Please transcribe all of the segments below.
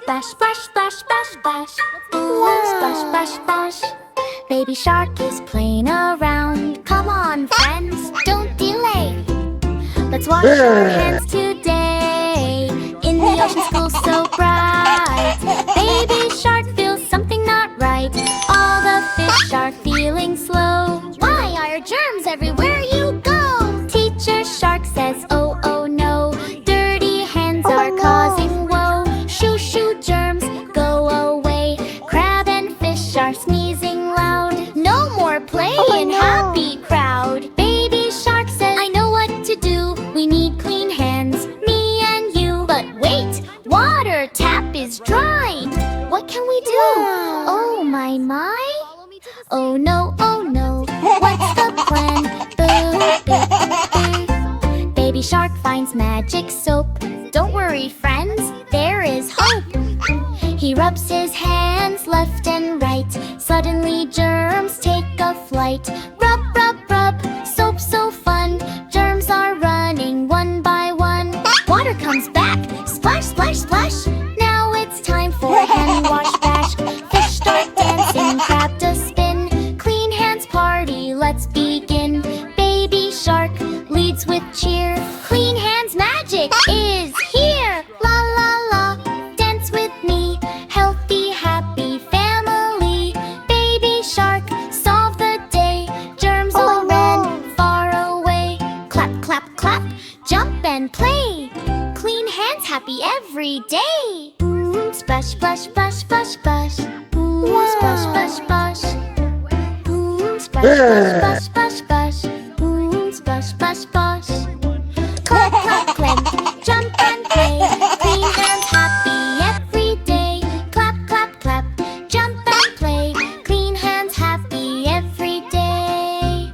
splash, splash, splash, splash, splash. Ooh, splash, splash, splash. Baby shark is playing around. Come on, friends, don't delay. Let's wash our hands today in the ocean school so bright. Baby shark feels something not right. All the fish are feeling slow. Why are germs everywhere you go? Teacher shark says, oh, oh no. Dirty hands are causing woe. Shoo, shoo, germs, go away. Crab and fish are sneezing loud. No more play in happy crowd. Baby shark says, I know what to do. We need clean hands, me and you. But wait, water tap is dry. What can we do? Oh my, my. Oh no, what's the plan? Boo, boo, boo. Baby shark finds magic soap. Don't worry, friends, there is hope. He rubs his hands left and right. Suddenly germs take a flight. Rub, rub, rub, soap so fun. Germs are running one by one. Water comes back, splash, splash, splash. Now it's time for a hand wash bash. Fish start dancing, crab does spin. Clean hands party, let's begin. Baby shark leads with cheer. Clean hands magic is here. La la la, dance with me. Healthy, happy family. Baby shark, solve the day. Germs all ran far away. Clap, clap, clap, jump and play. Clean hands happy every day. Splash, splash, splash, splash, splash. Splash, splash, splash. Splash, splash, splash, splash, splash. Splash, splash, splash. Clap, clap, clap, jump and play. Clean hands happy every day. Clap, clap, clap, jump and play. Clean hands happy every day.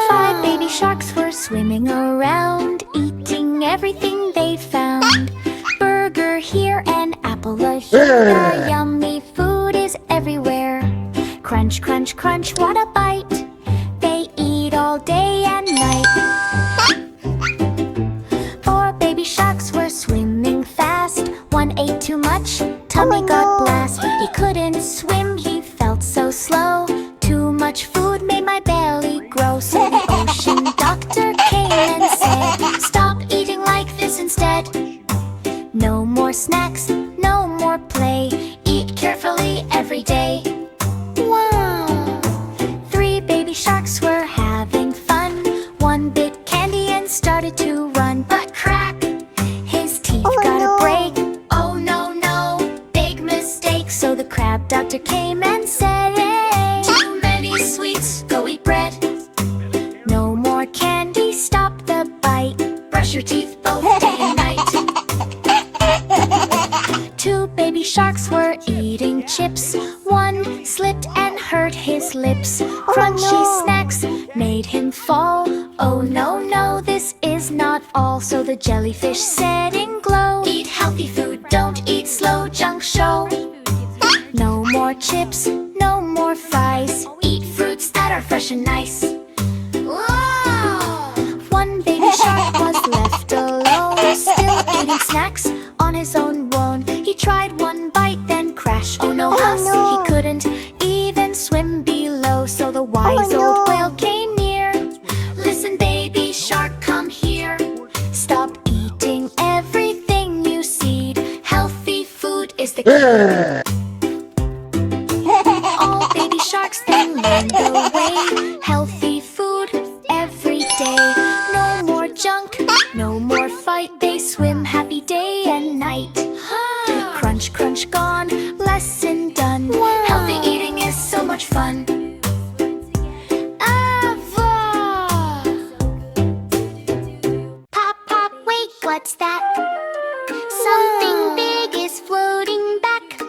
Five baby sharks were swimming around, eating everything they found. Burger here and apple a here. The yummy food is everywhere. Crunch, crunch, crunch, what a bite. They eat all day and night. Four baby sharks were swimming fast. One ate too much, tummy got blast. He couldn't swim, he felt so slow. Too much food made my belly grow. So the ocean doctor came and said, stop eating like this instead. No more snacks, no more play. Eat carefully every day. Wow! Three baby sharks were having fun. One bit candy and started to run. But crack! His teeth got a break. Oh no, no, big mistake. So the crab doctor came and said, hey, too many sweets, go eat bread. No more candy, stop the bite. Brush your teeth both day and night. Two baby sharks were eating chips. One slipped and hurt his lips. Crunchy snacks made him fall. Oh no, no, this is not all. So the jellyfish said in glow, eat healthy food, don't eat slow junk show. No more chips, no more fries. Eat fruits that are fresh and nice. Whoa! One baby shark was left alone, still eating snacks on his own bone. He tried one bite, then crash. Oh no, huss, he couldn't even swim below. So the wise old whale came near. Listen, baby shark, come here. Stop eating everything you see. Healthy food is the key. All baby sharks then learned the way. Healthy food every day. No more junk, no more fight. They swim happy day and night. Crunch, crunch, gone, lesson done. Healthy eating is so much fun. Ava! Pop, pop, wait, what's that? Something big is floating back.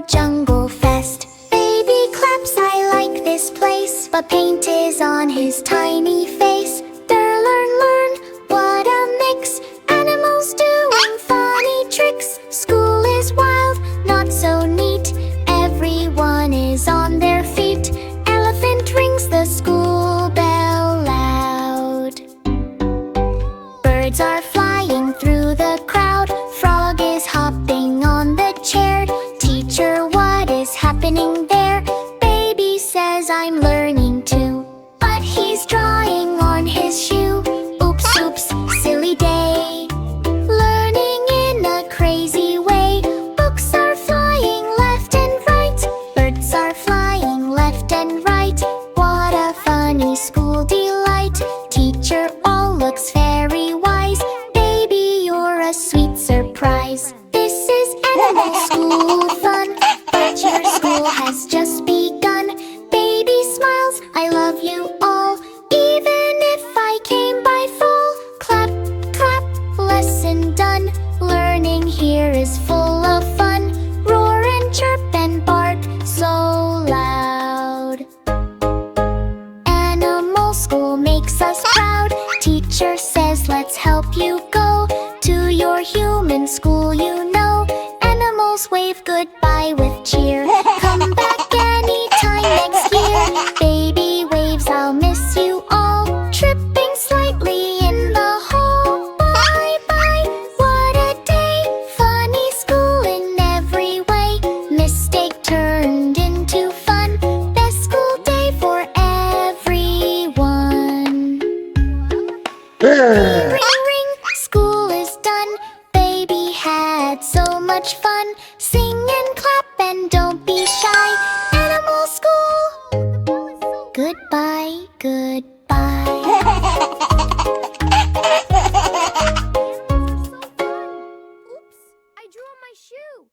jungle fest. Baby claps, I like this place, but paint is on his tiny face. Learn, what a mix. Animals doing funny tricks. School is wild, not so neat. Everyone is on their feet. Elephant rings the school bell loud. Birds are flying through the crowd. Frog is hopping on the chair. Teacher, what is happening there? Baby says I'm learning too, but he's drawing on his shoe. Oops, oops, silly day. Learning in a crazy way. Books are flying left and right. Birds are flying left and right. What a funny school delight. Teacher all looks very wise. Baby, you're a sweet surprise. This is animal school fun, but your school has just begun. Baby smiles, I love you all, even if I came by fall. Clap, clap, lesson done. Learning here is full of fun. Roar and chirp and bark so loud. Animal school makes us proud. Teacher says let's help you go to your human school, you know. Animals wave goodbye with cheer. Come back anytime next year. Baby waves, I'll miss you all. Tripping slightly in the hall. Bye bye, what a day. Funny school in every way. Mistake turned into fun. Best school day for everyone. Ring, ring, school is done. Baby had so much fun. Sing and clap and don't be shy. Animal school, goodbye, goodbye.